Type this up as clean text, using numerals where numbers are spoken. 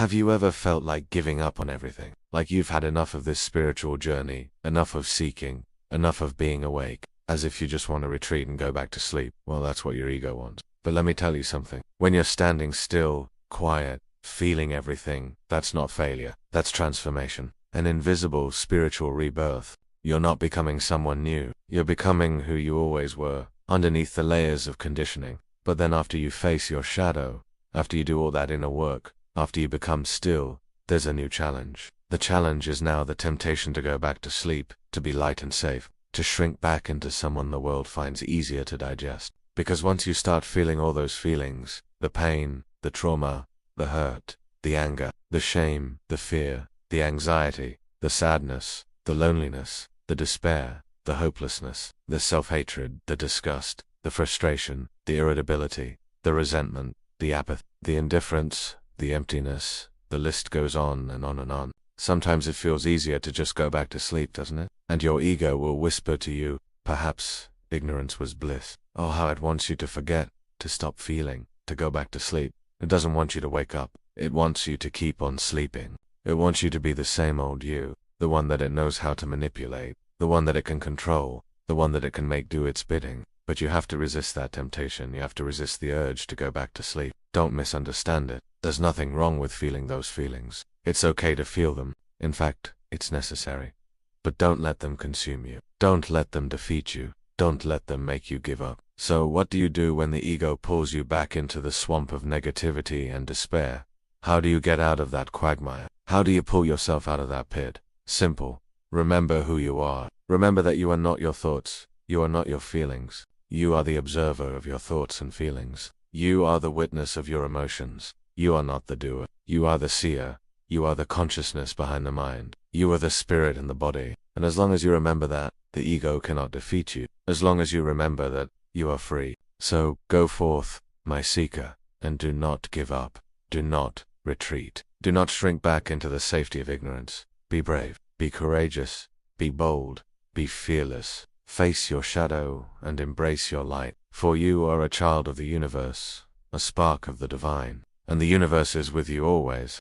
Have you ever felt like giving up on everything? Like you've had enough of this spiritual journey, enough of seeking, enough of being awake, as if you just want to retreat and go back to sleep? Well, that's what your ego wants. But let me tell you something. When you're standing still, quiet, feeling everything, that's not failure. That's transformation. An invisible spiritual rebirth. You're not becoming someone new. You're becoming who you always were, underneath the layers of conditioning. But then after you face your shadow, after you do all that inner work, after you become still, there's a new challenge. The challenge is now the temptation to go back to sleep, to be light and safe, to shrink back into someone the world finds easier to digest. Because once you start feeling all those feelings, the pain, the trauma, the hurt, the anger, the shame, the fear, the anxiety, the sadness, the loneliness, the despair, the hopelessness, the self-hatred, the disgust, the frustration, the irritability, the resentment, the apathy, the indifference, the emptiness, the list goes on and on and on. Sometimes it feels easier to just go back to sleep, doesn't it? And your ego will whisper to you, perhaps ignorance was bliss. Oh, how it wants you to forget, to stop feeling, to go back to sleep. It doesn't want you to wake up. It wants you to keep on sleeping. It wants you to be the same old you, the one that it knows how to manipulate, the one that it can control, the one that it can make do its bidding. But you have to resist that temptation. You have to resist the urge to go back to sleep. Don't misunderstand it. There's nothing wrong with feeling those feelings. It's okay to feel them. In fact, it's necessary. But don't let them consume you. Don't let them defeat you. Don't let them make you give up. So what do you do when the ego pulls you back into the swamp of negativity and despair? How do you get out of that quagmire? How do you pull yourself out of that pit? Simple. Remember who you are. Remember that you are not your thoughts. You are not your feelings. You are the observer of your thoughts and feelings. You are the witness of your emotions. You are not the doer. You are the seer. You are the consciousness behind the mind. You are the spirit in the body. And as long as you remember that, the ego cannot defeat you. As long as you remember that, you are free. So, go forth, my seeker, and do not give up. Do not retreat. Do not shrink back into the safety of ignorance. Be brave. Be courageous. Be bold. Be fearless. Face your shadow and embrace your light. For you are a child of the universe, a spark of the divine. And the universe is with you always.